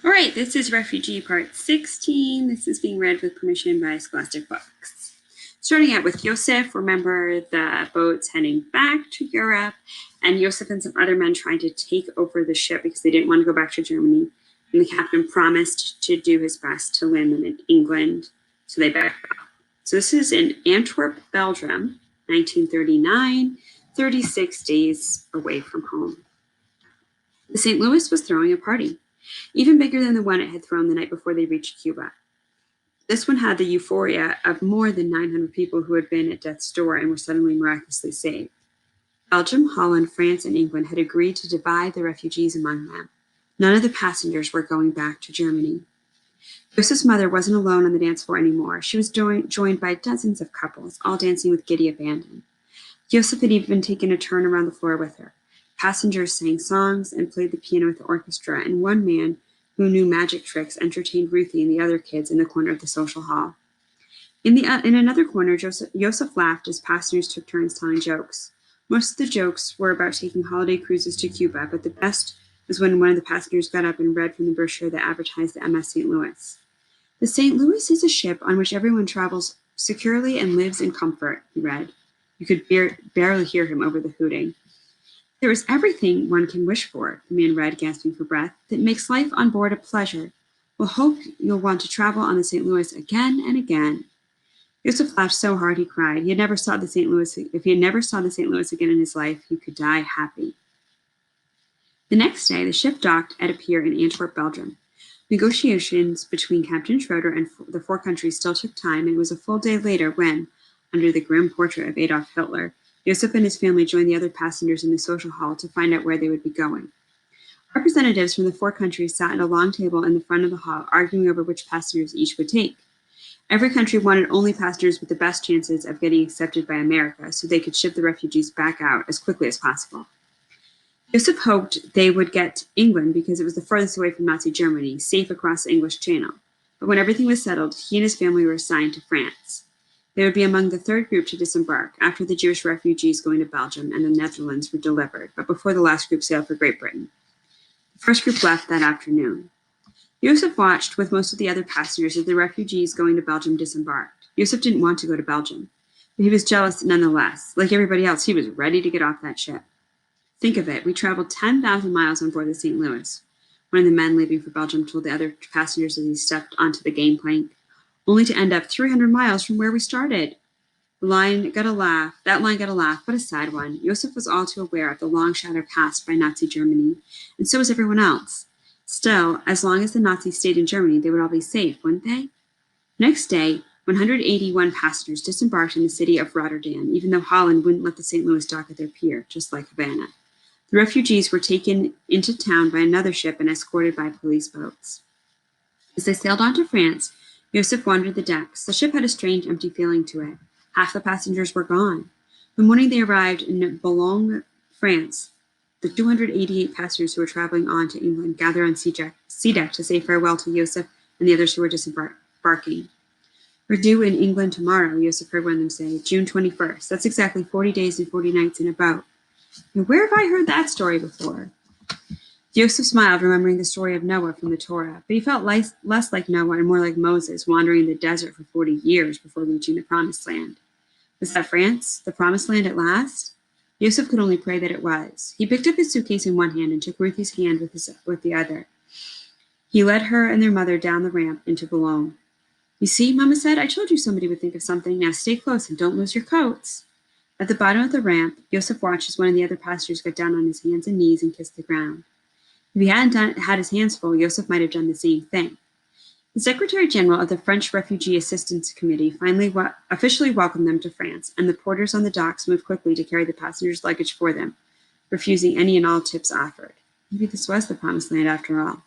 All right, this is Refugee Part 16. This is being read with permission by Scholastic Books. Starting out with Yosef, remember the boats heading back to Europe, and Yosef and some other men trying to take over the ship because they didn't want to go back to Germany. And the captain promised to do his best to land them in England, so they backed up. So this is in Antwerp, Belgium, 1939, 36 days away from home. The St. Louis was throwing a party, even bigger than the one it had thrown the night before they reached Cuba. This one had the euphoria of more than 900 people who had been at death's door and were suddenly miraculously saved. Belgium, Holland, France, and England had agreed to divide the refugees among them. None of the passengers were going back to Germany. Joseph's mother wasn't alone on the dance floor anymore. She was joined by dozens of couples, all dancing with giddy abandon. Joseph had even taken a turn around the floor with her. Passengers sang songs and played the piano with the orchestra, and one man who knew magic tricks entertained Ruthie and the other kids in the corner of the social hall. In another corner, Joseph laughed as passengers took turns telling jokes. Most of the jokes were about taking holiday cruises to Cuba, but the best was when one of the passengers got up and read from the brochure that advertised the MS St. Louis. The St. Louis is a ship on which everyone travels securely and lives in comfort, he read. You could barely hear him over the hooting. There is everything one can wish for, the man read, gasping for breath, that makes life on board a pleasure. We'll hope you'll want to travel on the St. Louis again and again. Joseph laughed so hard he cried. If he had never saw the St. Louis again in his life, he could die happy. The next day, the ship docked at a pier in Antwerp, Belgium. Negotiations between Captain Schroeder and the four countries still took time, and it was a full day later when, under the grim portrait of Adolf Hitler, Joseph and his family joined the other passengers in the social hall to find out where they would be going. Representatives from the four countries sat at a long table in the front of the hall, arguing over which passengers each would take. Every country wanted only passengers with the best chances of getting accepted by America, so they could ship the refugees back out as quickly as possible. Joseph hoped they would get England because it was the furthest away from Nazi Germany, safe across the English Channel. But when everything was settled, he and his family were assigned to France. They would be among the third group to disembark, after the Jewish refugees going to Belgium and the Netherlands were delivered, but before the last group sailed for Great Britain. The first group left that afternoon. Joseph watched with most of the other passengers as the refugees going to Belgium disembarked. Joseph didn't want to go to Belgium, but he was jealous nonetheless. Like everybody else, he was ready to get off that ship. Think of it, we traveled 10,000 miles on board the St. Louis. One of the men leaving for Belgium told the other passengers as he stepped onto the gangplank, only to end up 300 miles from where we started. That line got a laugh, but a sad one. Joseph was all too aware of the long shadow cast by Nazi Germany, and so was everyone else. Still, as long as the Nazis stayed in Germany, they would all be safe, wouldn't they? Next day, 181 passengers disembarked in the city of Rotterdam, even though Holland wouldn't let the St. Louis dock at their pier, just like Havana. The refugees were taken into town by another ship and escorted by police boats. As they sailed on to France, Joseph wandered the decks. The ship had a strange, empty feeling to it. Half the passengers were gone. The morning they arrived in Boulogne, France, the 288 passengers who were traveling on to England gathered on sea deck to say farewell to Joseph and the others who were disembarking. We're due in England tomorrow, Joseph heard one of them say, June 21st. That's exactly 40 days and 40 nights in a boat. And where have I heard that story before? Joseph smiled, remembering the story of Noah from the Torah, but he felt less like Noah and more like Moses, wandering in the desert for 40 years before reaching the Promised Land. Was that France, the Promised Land at last? Joseph could only pray that it was. He picked up his suitcase in one hand and took Ruthie's hand with the other. He led her and their mother down the ramp into Boulogne. You see, Mama said, I told you somebody would think of something. Now stay close and don't lose your coats. At the bottom of the ramp, Joseph watched as one of the other passengers got down on his hands and knees and kissed the ground. If he hadn't had his hands full, Joseph might have done the same thing. The Secretary General of the French Refugee Assistance Committee finally officially welcomed them to France, and the porters on the docks moved quickly to carry the passengers' luggage for them, refusing any and all tips offered. Maybe this was the Promised Land after all.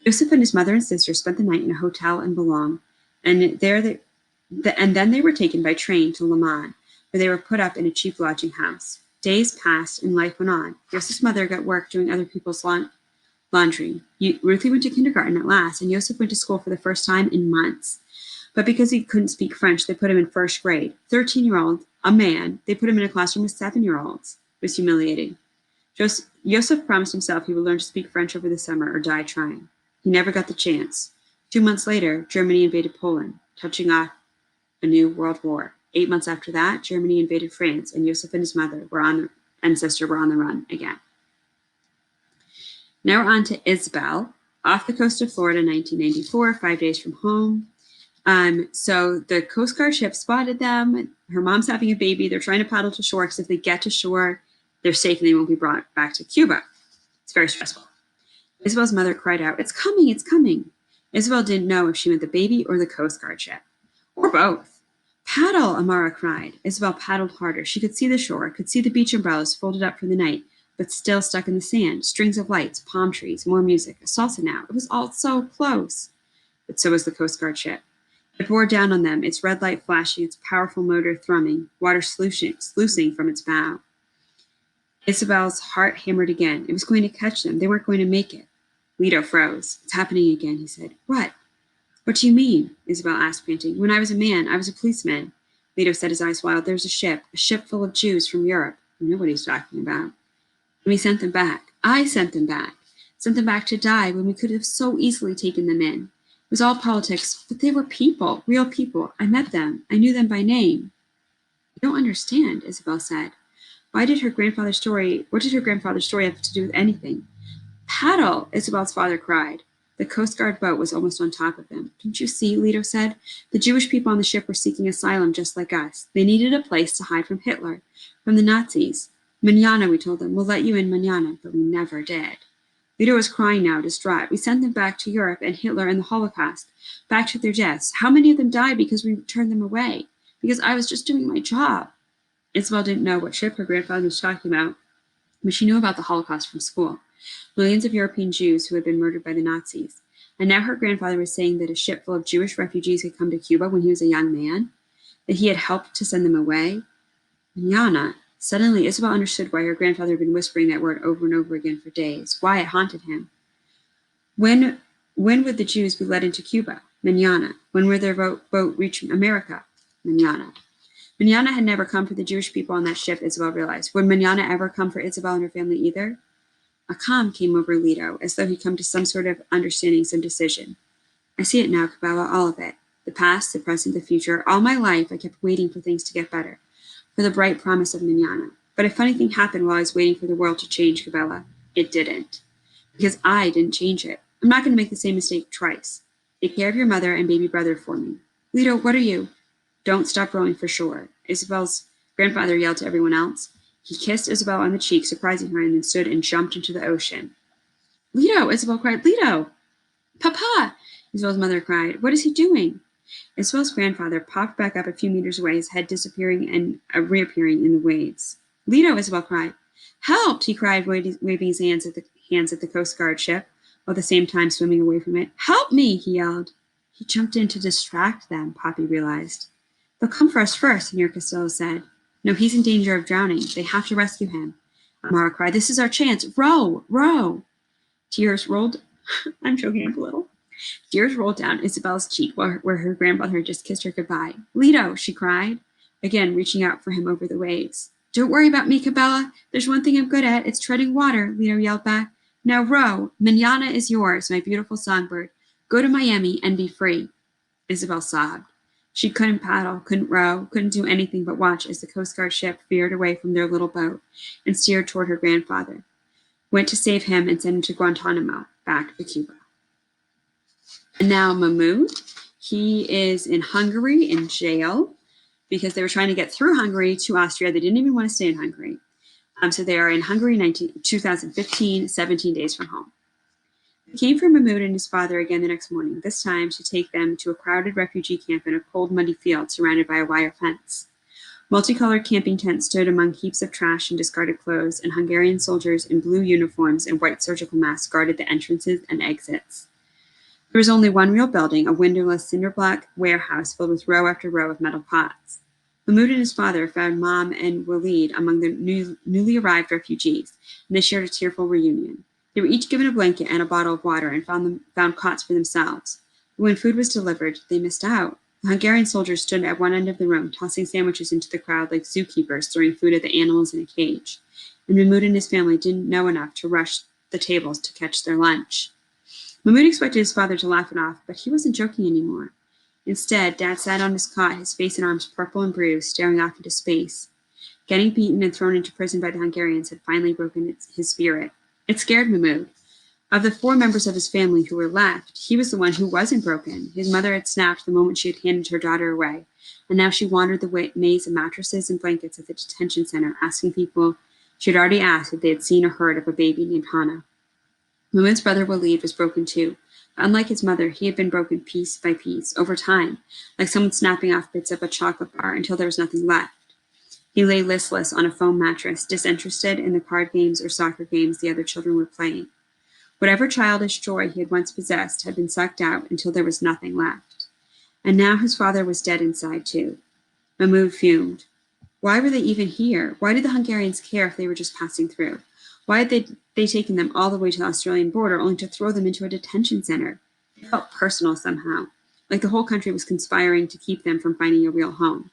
Joseph and his mother and sister spent the night in a hotel in Boulogne, and then they were taken by train to Le Mans, where they were put up in a cheap lodging house. Days passed and life went on. Joseph's mother got work doing other people's laundry. Ruthie went to kindergarten at last, and Joseph went to school for the first time in months. But because he couldn't speak French, they put him in first grade. 13-year-old, a man, they put him in a classroom with 7-year-olds. It was humiliating. Joseph promised himself he would learn to speak French over the summer or die trying. He never got the chance. 2 months later, Germany invaded Poland, touching off a new world war. 8 months after that, Germany invaded France, and Joseph and his mother and sister were on the run again. Now we're on to Isabel, off the coast of Florida, 1994, 5 days from home. So the Coast Guard ship spotted them. Her mom's having a baby. They're trying to paddle to shore because if they get to shore, they're safe and they won't be brought back to Cuba. It's very stressful. Isabel's mother cried out, "It's coming, it's coming." Isabel didn't know if she meant the baby or the Coast Guard ship, or both. "Paddle," Amara cried. Isabel paddled harder. She could see the shore, could see the beach umbrellas folded up for the night, but still stuck in the sand, strings of lights, palm trees, more music, a salsa now. It was all so close. But so was the Coast Guard ship. It bore down on them, its red light flashing, its powerful motor thrumming, water sluicing from its bow. Isabel's heart hammered again. It was going to catch them. They weren't going to make it. Lito froze. "It's happening again," he said. "What? What do you mean?" Isabel asked, panting. "When I was a man, I was a policeman." Lito said, his eyes wild. "There's a ship full of Jews from Europe." You know what he's talking about. "And we sent them back. I sent them back. Sent them back to die when we could have so easily taken them in. It was all politics, but they were people, real people. I met them. I knew them by name." "I don't understand," Isabel said. What did her grandfather's story have to do with anything? "Paddle," Isabel's father cried. The Coast Guard boat was almost on top of them. "Don't you see?" Lito said. "The Jewish people on the ship were seeking asylum just like us. They needed a place to hide from Hitler, from the Nazis. Mañana, we told them. We'll let you in mañana, but we never did." Lito was crying now, distraught. "We sent them back to Europe and Hitler and the Holocaust, back to their deaths. How many of them died because we turned them away? Because I was just doing my job." Isabel didn't know what ship her grandfather was talking about, but she knew about the Holocaust from school. Millions of European Jews who had been murdered by the Nazis. And now her grandfather was saying that a ship full of Jewish refugees had come to Cuba when he was a young man, that he had helped to send them away. Mañana. Suddenly, Isabel understood why her grandfather had been whispering that word over and over again for days, why it haunted him. When would the Jews be led into Cuba? Mañana. When would their boat reach America? Mañana. Mañana had never come for the Jewish people on that ship, Isabel realized. Would Mañana ever come for Isabel and her family either? A calm came over Lito, as though he'd come to some sort of understanding, some decision. "I see it now, Cabela, all of it. The past, the present, the future. All my life, I kept waiting for things to get better, for the bright promise of Mañana. But a funny thing happened while I was waiting for the world to change, Cabela. It didn't. Because I didn't change it. I'm not going to make the same mistake twice. Take care of your mother and baby brother for me." "Lito, what are you?" "Don't stop rowing for shore," Isabel's grandfather yelled to everyone else. He kissed Isabel on the cheek, surprising her, and then stood and jumped into the ocean. "Lito!" Isabel cried. "Lito!" "Papa!" Isabel's mother cried. "What is he doing?" Isabel's grandfather popped back up a few meters away, his head disappearing and reappearing in the waves. "Lito!" Isabel cried. "Help!" he cried, waving his hands at the Coast Guard ship, while at the same time swimming away from it. "Help me!" he yelled. He jumped in to distract them, Poppy realized. "They'll come for us first," Senor Castillo said. "No, he's in danger of drowning. They have to rescue him." Amara cried, "This is our chance. Row! Row!" Tears rolled. I'm choking up a little. Tears rolled down Isabel's cheek where her grandmother had just kissed her goodbye. "Lito!" she cried, again reaching out for him over the waves. "Don't worry about me, Cabela. There's one thing I'm good at. It's treading water," Lito yelled back. "Now row. Mañana is yours, my beautiful songbird. Go to Miami and be free." Isabel sobbed. She couldn't paddle, couldn't row, couldn't do anything but watch as the Coast Guard ship veered away from their little boat and steered toward her grandfather. Went to save him and send him to Guantanamo, back to Cuba. And now Mahmoud, he is in Hungary in jail because they were trying to get through Hungary to Austria. They didn't even want to stay in Hungary. So they are in Hungary 2015, 17 days from home. It came for Mahmoud and his father again the next morning, this time to take them to a crowded refugee camp in a cold, muddy field surrounded by a wire fence. Multicolored camping tents stood among heaps of trash and discarded clothes, and Hungarian soldiers in blue uniforms and white surgical masks guarded the entrances and exits. There was only one real building, a windowless cinder-block warehouse filled with row after row of metal pots. Mahmoud and his father found Mom and Walid among the newly arrived refugees, and they shared a tearful reunion. They were each given a blanket and a bottle of water and found cots for themselves. But when food was delivered, they missed out. The Hungarian soldiers stood at one end of the room, tossing sandwiches into the crowd like zookeepers throwing food at the animals in a cage. And Mahmoud and his family didn't know enough to rush the tables to catch their lunch. Mahmoud expected his father to laugh it off, but he wasn't joking anymore. Instead, Dad sat on his cot, his face and arms purple and bruised, staring off into space. Getting beaten and thrown into prison by the Hungarians had finally broken his spirit. It scared Mahmoud. Of the 4 members of his family who were left, he was the one who wasn't broken. His mother had snapped the moment she had handed her daughter away, and now she wandered the maze of mattresses and blankets at the detention center, asking people she had already asked if they had seen or heard of a baby named Hana. Mahmoud's brother Walid was broken too, but unlike his mother, he had been broken piece by piece, over time, like someone snapping off bits of a chocolate bar until there was nothing left. He lay listless on a foam mattress, disinterested in the card games or soccer games the other children were playing. Whatever childish joy he had once possessed had been sucked out until there was nothing left. And now his father was dead inside too. Mahmoud fumed. Why were they even here? Why did the Hungarians care if they were just passing through? Why had they taken them all the way to the Australian border only to throw them into a detention center? It felt personal somehow, like the whole country was conspiring to keep them from finding a real home.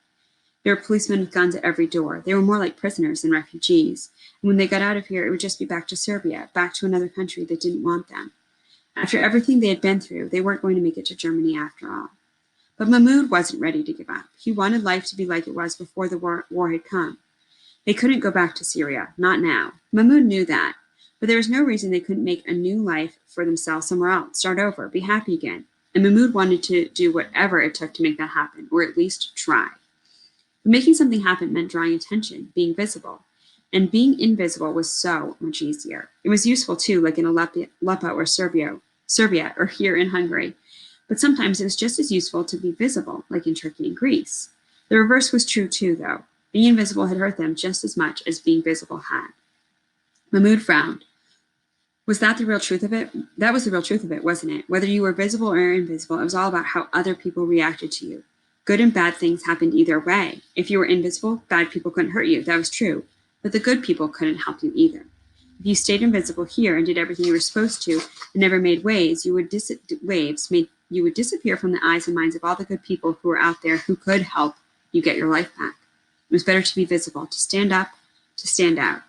There were policemen with guns at every door. They were more like prisoners than refugees. And when they got out of here, it would just be back to Serbia, back to another country that didn't want them. After everything they had been through, they weren't going to make it to Germany after all. But Mahmoud wasn't ready to give up. He wanted life to be like it was before the war had come. They couldn't go back to Syria, not now. Mahmoud knew that. But there was no reason they couldn't make a new life for themselves somewhere else, start over, be happy again. And Mahmoud wanted to do whatever it took to make that happen, or at least try. But making something happen meant drawing attention, being visible. And being invisible was so much easier. It was useful too, like in Aleppo or Serbia, or here in Hungary. But sometimes it was just as useful to be visible, like in Turkey and Greece. The reverse was true too, though. Being invisible had hurt them just as much as being visible had. Mahmoud frowned. Was that the real truth of it? That was the real truth of it, wasn't it? Whether you were visible or invisible, it was all about how other people reacted to you. Good and bad things happened either way. If you were invisible, bad people couldn't hurt you. That was true. But the good people couldn't help you either. If you stayed invisible here and did everything you were supposed to and never made waves, you would disappear from the eyes and minds of all the good people who were out there who could help you get your life back. It was better to be visible, to stand up, to stand out.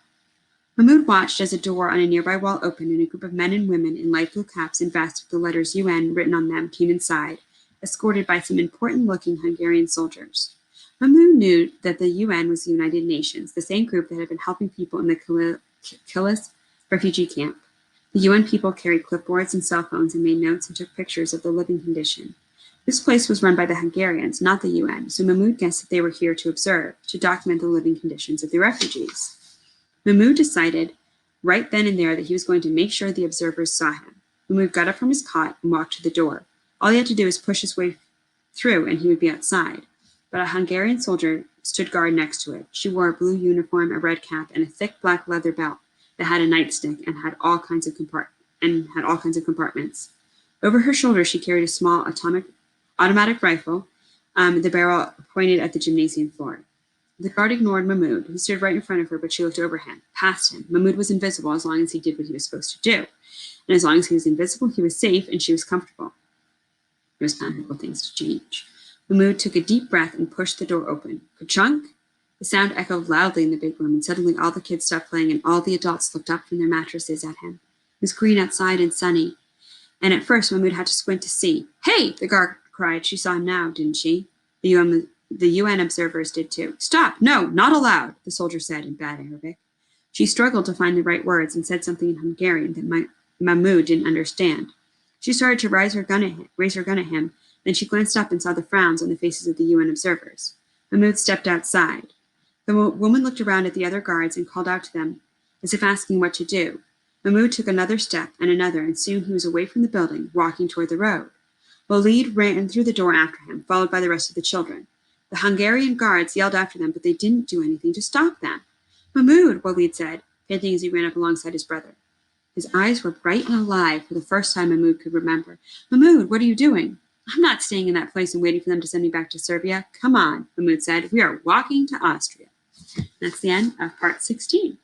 Mahmoud watched as a door on a nearby wall opened and a group of men and women in light blue caps and vests with the letters UN written on them came inside, escorted by some important-looking Hungarian soldiers. Mahmoud knew that the UN was the United Nations, the same group that had been helping people in the Kilis refugee camp. The UN people carried clipboards and cell phones and made notes and took pictures of the living condition. This place was run by the Hungarians, not the UN, so Mahmoud guessed that they were here to observe, to document the living conditions of the refugees. Mahmoud decided right then and there that he was going to make sure the observers saw him. Mahmoud got up from his cot and walked to the door. All he had to do was push his way through and he would be outside. But a Hungarian soldier stood guard next to it. She wore a blue uniform, a red cap, and a thick black leather belt that had a nightstick and had all kinds of compartments. Over her shoulder, she carried a small automatic rifle, the barrel pointed at the gymnasium floor. The guard ignored Mahmoud. He stood right in front of her, but she looked over him, past him. Mahmoud was invisible as long as he did what he was supposed to do. And as long as he was invisible, he was safe and she was comfortable. It was time for things to change. Mahmoud took a deep breath and pushed the door open. Ka-chunk! The sound echoed loudly in the big room, and suddenly all the kids stopped playing and all the adults looked up from their mattresses at him. It was green outside and sunny. And at first, Mahmoud had to squint to see. Hey! The guard cried. She saw him now, didn't she? The UN observers did too. Stop! No, not allowed, the soldier said in bad Arabic. She struggled to find the right words and said something in Hungarian that Mahmoud didn't understand. She started to raise her gun at him, then she glanced up and saw the frowns on the faces of the UN observers. Mahmoud stepped outside. The woman looked around at the other guards and called out to them, as if asking what to do. Mahmoud took another step and another, and soon he was away from the building, walking toward the road. Walid ran through the door after him, followed by the rest of the children. The Hungarian guards yelled after them, but they didn't do anything to stop them. Mahmoud, Walid said, panting as he ran up alongside his brother. His eyes were bright and alive for the first time Mahmoud could remember. Mahmoud, what are you doing? I'm not staying in that place and waiting for them to send me back to Serbia. Come on, Mahmoud said. We are walking to Austria. That's the end of part 16.